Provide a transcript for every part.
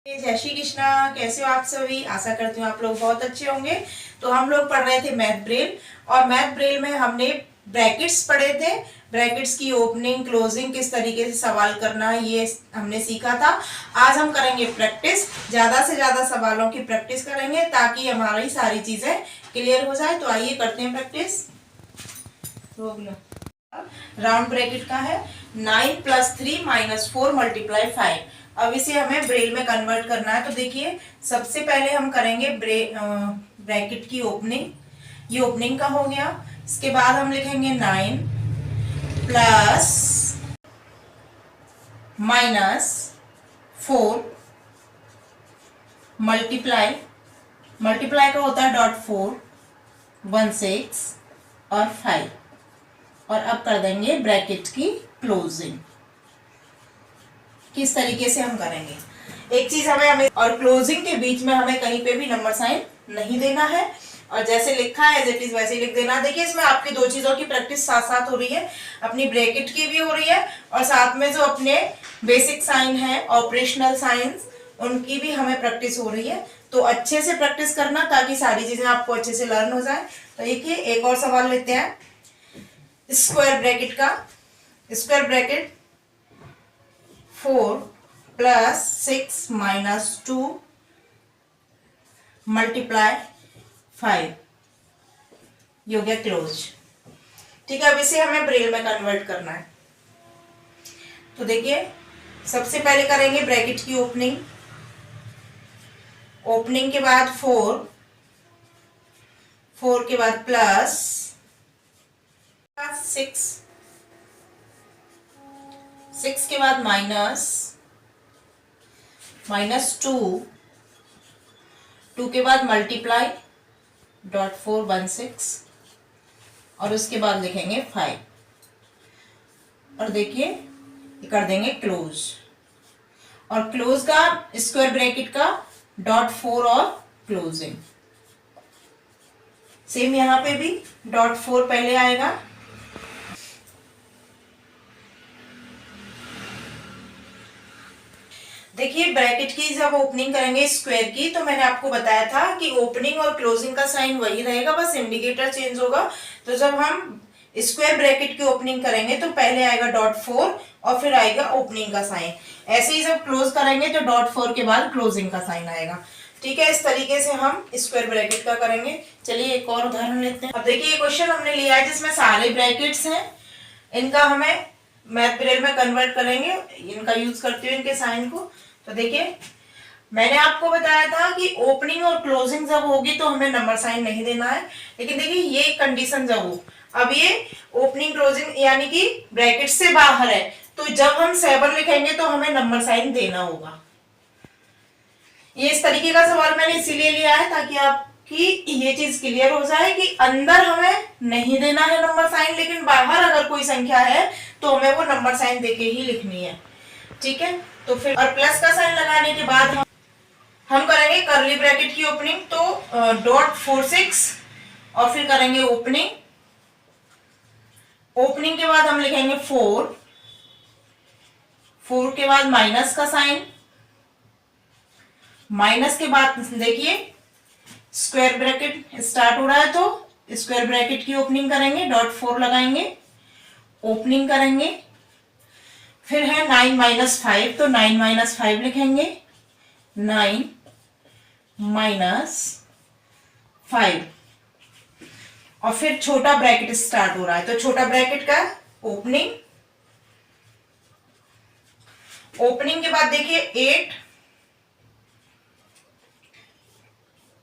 जय श्री कृष्णा। कैसे हो आप सभी? आशा करती हूँ आप लोग बहुत अच्छे होंगे। तो हम लोग पढ़ रहे थे मैथ ब्रेल, और मैथ ब्रेल में हमने ब्रैकेट्स पढ़े थे। ब्रैकेट्स की ओपनिंग क्लोजिंग किस तरीके से सवाल करना है ये हमने सीखा था। आज हम करेंगे प्रैक्टिस, ज्यादा से ज्यादा सवालों की प्रैक्टिस करेंगे ताकि हमारी सारी चीजें क्लियर हो जाए। तो आइए करते हैं प्रैक्टिस। राउंड ब्रैकेट का है 9 + 3 - 4 × 5। अब इसे हमें ब्रेल में कन्वर्ट करना है। तो देखिए, सबसे पहले हम करेंगे ब्रैकेट की ओपनिंग। ये ओपनिंग का हो गया। इसके बाद हम लिखेंगे 9 + -4 मल्टीप्लाई का होता है .4 16 और 5। और अब कर देंगे ब्रैकेट की क्लोजिंग। किस तरीके से हम करेंगे, एक चीज हमें और क्लोजिंग के बीच में हमें कहीं पे भी नंबर साइन नहीं देना है, और जैसे लिखा है एज इट इज वैसे लिख देना। देखिए, इसमें आपकी दो चीजों की प्रैक्टिस साथ साथ हो रही है, अपनी ब्रैकेट की भी हो रही है और साथ में जो अपने बेसिक साइन है, ऑपरेशनल साइंस, उनकी भी हमें प्रैक्टिस हो रही है। तो अच्छे से प्रैक्टिस करना ताकि सारी चीजें आपको अच्छे से लर्न हो जाए। तो देखिए, एक और सवाल लेते हैं स्क्वायर ब्रैकेट का। स्क्वायर ब्रैकेट 4 + 6 - 2 × 5 ये हो गया क्लोज। ठीक है, अब इसे हमें ब्रेल में कन्वर्ट करना है। तो देखिए, सबसे पहले करेंगे ब्रैकेट की ओपनिंग। ओपनिंग के बाद 4 के बाद प्लस 6 के बाद -2 के बाद मल्टीप्लाई .4 16 और उसके बाद लिखेंगे 5। और देखिए, कर देंगे क्लोज। और क्लोज का स्क्वायर ब्रैकेट का .4 और क्लोजिंग सेम, यहां पे भी .4 पहले आएगा। देखिए, ब्रैकेट की जब ओपनिंग करेंगे स्क्वायर की, तो मैंने आपको बताया था कि ओपनिंग और क्लोजिंग का साइन वही रहेगा, बस इंडिकेटर चेंज होगा। तो जब हम स्क्वायर ब्रैकेट की ओपनिंग करेंगे तो पहले आएगा .4 और फिर आएगा ओपनिंग का साइन। ऐसे ही जब क्लोज करेंगे तो .4 के बाद क्लोजिंग का साइन आएगा। ठीक है, इस तरीके से हम स्क्वायर ब्रैकेट का करेंगे। चलिए एक और उदाहरण लेते हैं। अब देखिए, ये क्वेश्चन हमने लिया है जिसमें सारे ब्रैकेट्स हैं, इनका हमें मैथ ब्रेल में कन्वर्ट करेंगे, इनका यूज करते हुए इनके साइन को। तो देखिए, मैंने आपको बताया था कि ओपनिंग और क्लोजिंग जब होगी तो हमें नंबर साइन नहीं देना है, लेकिन देखिए ये कंडीशन जब हो, अब ये ओपनिंग क्लोजिंग यानी कि ब्रैकेट से बाहर है, तो जब हम 7 लिखेंगे तो हमें नंबर साइन देना होगा। ये इस तरीके का सवाल मैंने इसीलिए लिया है ताकि आपकी ये चीज क्लियर हो जाए कि अंदर हमें नहीं देना है नंबर साइन, लेकिन बाहर अगर कोई संख्या है तो हमें वो नंबर साइन देके ही लिखनी है। ठीक है, तो फिर और प्लस का साइन लगाने के बाद हम करेंगे कर्ली ब्रैकेट की ओपनिंग। तो .46 और फिर करेंगे ओपनिंग। ओपनिंग के बाद हम लिखेंगे 4 के बाद माइनस का साइन। माइनस के बाद देखिए, स्क्वायर ब्रैकेट स्टार्ट हो रहा है तो स्क्वायर ब्रैकेट की ओपनिंग करेंगे, .4 लगाएंगे, ओपनिंग करेंगे। फिर है 9 - 5 तो 9 - 5 लिखेंगे, 9 - 5 और फिर छोटा ब्रैकेट स्टार्ट हो रहा है तो छोटा ब्रैकेट का ओपनिंग। ओपनिंग के बाद देखिए 8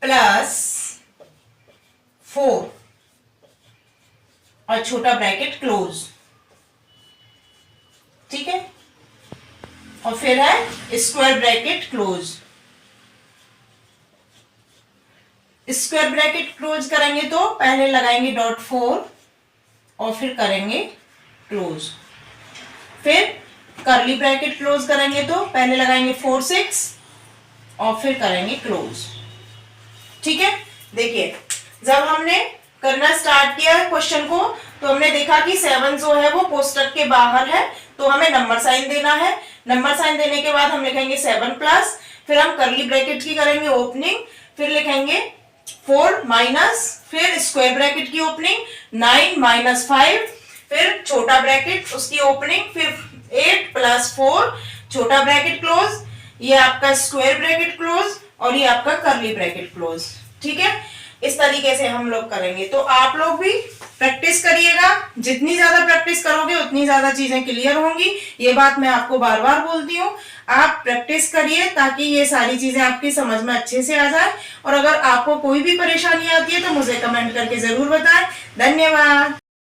+ 4 और छोटा ब्रैकेट क्लोज। ठीक है, और फिर है square bracket close. Square bracket close करेंगे तो पहले लगाएंगे .4 और फिर करेंगे क्लोज। फिर कर्ली ब्रैकेट क्लोज करेंगे तो पहले लगाएंगे 4 6 और फिर करेंगे क्लोज। ठीक है, देखिए, जब हमने करना स्टार्ट किया क्वेश्चन को तो हमने देखा कि 7 जो है वो कोष्टक के बाहर है, तो हमें नंबर साइन देना है। नंबर साइन देने के बाद हम लिखेंगे 7+, फिर हम करली ब्रैकेट की करेंगे ओपनिंग, फिर लिखेंगे 4 माइनस, फिर स्क्वायर ब्रैकेट की ओपनिंग 9 माइनस 5, फिर छोटा ब्रैकेट उसकी ओपनिंग, फिर 8 प्लस 4 छोटा ब्रैकेट क्लोज, ये आपका स्क्वायर ब्रैकेट क्लोज और ये आपका करली ब्रैकेट क्लोज। ठीक है, इस तरीके से हम लोग करेंगे। तो आप लोग भी प्रैक्टिस करिएगा, जितनी ज्यादा प्रैक्टिस करोगे उतनी ज्यादा चीजें क्लियर होंगी। ये बात मैं आपको बार बार बोलती हूँ, आप प्रैक्टिस करिए ताकि ये सारी चीजें आपकी समझ में अच्छे से आ जाए। और अगर आपको कोई भी परेशानी आती है तो मुझे कमेंट करके जरूर बताएं। धन्यवाद।